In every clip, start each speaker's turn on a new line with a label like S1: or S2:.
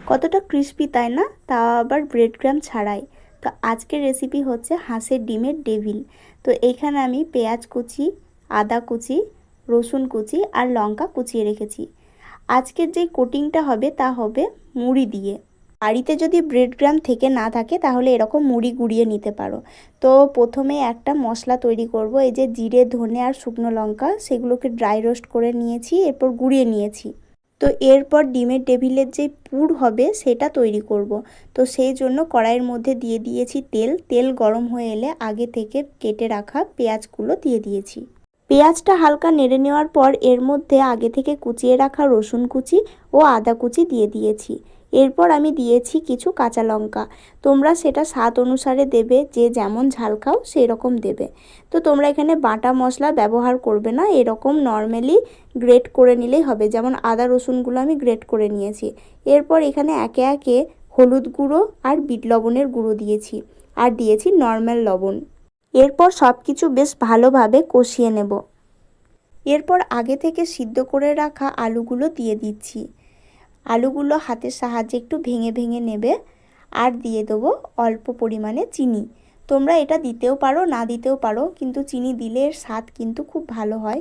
S1: কতটা ক্রিস্পি তাই না, তাও আবার ব্রেড ক্রাম্ব ছাড়াই। তো আজকের রেসিপি হচ্ছে হাঁসের ডিমের ডেভিল। তো এখানে আমি পেঁয়াজ কুচি, আদা কুচি, রসুন কুচি আর লঙ্কা কুচিয়ে রেখেছি। আজকের যে কোটিংটা হবে তা হবে মুড়ি দিয়ে। বাড়িতে যদি ব্রেড ক্রাম্ব থেকে না থাকে তাহলে এরকম মুড়ি গুঁড়িয়ে নিতে পারো। তো প্রথমে একটা মশলা তৈরি করব। এই যে জিরে, ধনে আর শুকনো লঙ্কা সেগুলোকে ড্রাই রোস্ট করে নিয়েছি, এরপর গুঁড়িয়ে নিয়েছি। তো এরপর ডিমের ডেভিলের যে পুর হবে সেটা তৈরি করব। তো সেই জন্য কড়াইয়ের মধ্যে দিয়ে দিয়েছি তেল। তেল গরম হয়ে এলে আগে থেকে কেটে রাখা পেঁয়াজগুলো দিয়ে দিয়েছি। পেঁয়াজটা হালকা নেড়ে নেওয়ার পর এর মধ্যে আগে থেকে কুচিয়ে রাখা রসুন কুচি ও আদা কুচি দিয়ে দিয়েছি। এরপর আমি দিয়েছি কিছু কাঁচা লঙ্কা। তোমরা সেটা স্বাদ অনুসারে দেবে, যে যেমন ঝাল খাও সেই রকম দেবে। তো তোমরা এখানে বাটা মশলা ব্যবহার করবে না, এরকম নর্মালি গ্রেট করে নিলেই হবে। যেমন আদা রসুনগুলো আমি গ্রেট করে নিয়েছি। এরপর এখানে একে একে হলুদ গুঁড়ো আর বিট লবণের গুঁড়ো দিয়েছি, আর দিয়েছি নর্মাল লবণ। এরপর সব কিছু বেশ ভালোভাবে কষিয়ে নেব। এরপর আগে থেকে সিদ্ধ করে রাখা আলুগুলো দিয়ে দিচ্ছি। আলুগুলো হাতের সাহায্যে একটু ভেঙে ভেঙে নেবে, আর দিয়ে দেবো অল্প পরিমাণে চিনি। তোমরা এটা দিতেও পারো, না দিতেও পারো, কিন্তু চিনি দিলে এর স্বাদ কিন্তু খুব ভালো হয়।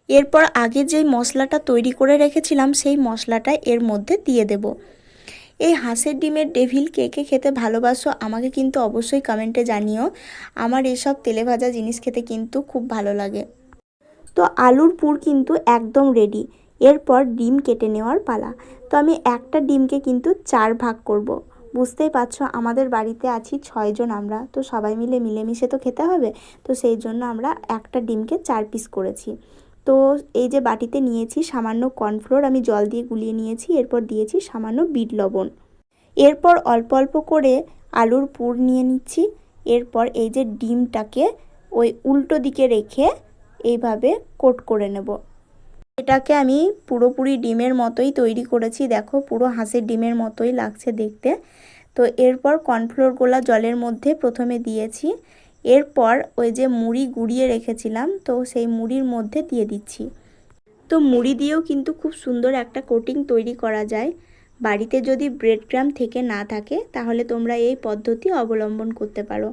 S1: এরপর আগে যেই মশলাটা তৈরি করে রেখেছিলাম সেই মশলাটা এর মধ্যে দিয়ে দেব। এই হাঁসের ডিমের ডেভিল কে কে খেতে ভালোবাসো আমাকে কিন্তু অবশ্যই কমেন্টে জানিও। আমার এসব তেলে ভাজা জিনিস খেতে কিন্তু খুব ভালো লাগে। তো আলুর পুর কিন্তু একদম রেডি। এরপর ডিম কেটে নেওয়ার পালা। তো আমি একটা ডিমকে কিন্তু 4 ভাগ করব। বুঝতেই পারছো আমাদের বাড়িতে আছি 6 জন আমরা, তো সবাই মিলে মিলেমিশে তো খেতে হবে। তো সেই জন্য আমরা একটা ডিমকে 4 পিস করেছি। তো এই যে বাটিতে নিয়েছি সামান্য কর্নফ্লোর, আমি জল দিয়ে গুলিয়ে নিয়েছি। এরপর দিয়েছি সামান্য বিট লবণ। এরপর অল্প অল্প করে আলুর পুর নিয়ে নিচ্ছি। এরপর এই যে ডিমটাকে ওই উল্টো দিকে রেখে এইভাবে কোট করে নেব। এটাকে আমি পুরোপুরি ডিমের মতোই তৈরি করেছি, দেখো পুরো হাঁসের ডিমের মতোই লাগছে দেখতে। তো এরপর কর্নফ্লোর গোলা জলের মধ্যে প্রথমে দিয়েছি। এরপর ওই যে মুড়ি গুঁড়িয়ে রেখেছিলাম তো সেই মুড়ির মধ্যে দিয়ে দিচ্ছি। তো মুড়ি দিয়েও কিন্তু খুব সুন্দর একটা কোটিং তৈরি করা যায়। বাড়িতে যদি ব্রেড ক্রাম্ব থেকে না থাকে তাহলে তোমরা এই পদ্ধতি অবলম্বন করতে পারো।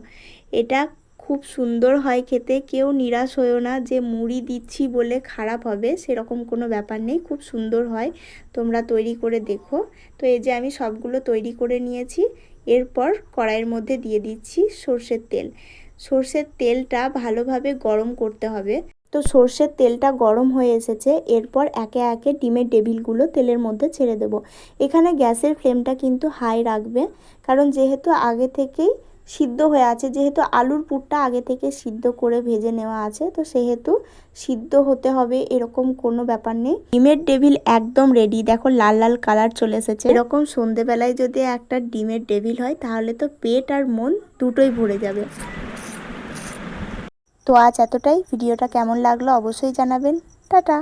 S1: এটা খুব সুন্দর হয় খেতে। কেউ নিরাশ হয়েও না যে মুড়ি দিচ্ছি বলে খারাপ হবে, সেরকম কোনো ব্যাপার নেই, খুব সুন্দর হয়। তোমরা তৈরি করে দেখো। তো এই যে আমি সবগুলো তৈরি করে নিয়েছি। এরপর কড়াইয়ের মধ্যে দিয়ে দিচ্ছি সর্ষের তেল। সর্ষের তেলটা ভালোভাবে গরম করতে হবে। তো সর্ষের তেলটা গরম হয়ে এসেছে। এরপর একে একে ডিমের ডেভিলগুলো তেলের মধ্যে ছেড়ে দেব। এখানে গ্যাসের ফ্লেমটা কিন্তু হাই রাখবে, কারণ যেহেতু আগে থেকেই সিদ্ধ হয়ে আছে, যেহেতু আলুর পুরটা আগে থেকে সিদ্ধ করে ভেজে নেওয়া আছে, তো সেহেতু সিদ্ধ হতে হবে এরকম কোনো ব্যাপার নেই। ডিমের ডেভিল একদম রেডি, দেখো লাল লাল কালার চলে এসেছে। এরকম সন্ধেবেলায় যদি একটা ডিমের ডেভিল হয় তাহলে তো পেট আর মন দুটোই ভরে যাবে। তো আজ এতটাই। ভিডিওটা কেমন লাগলো অবশ্যই জানাবেন। টাটা।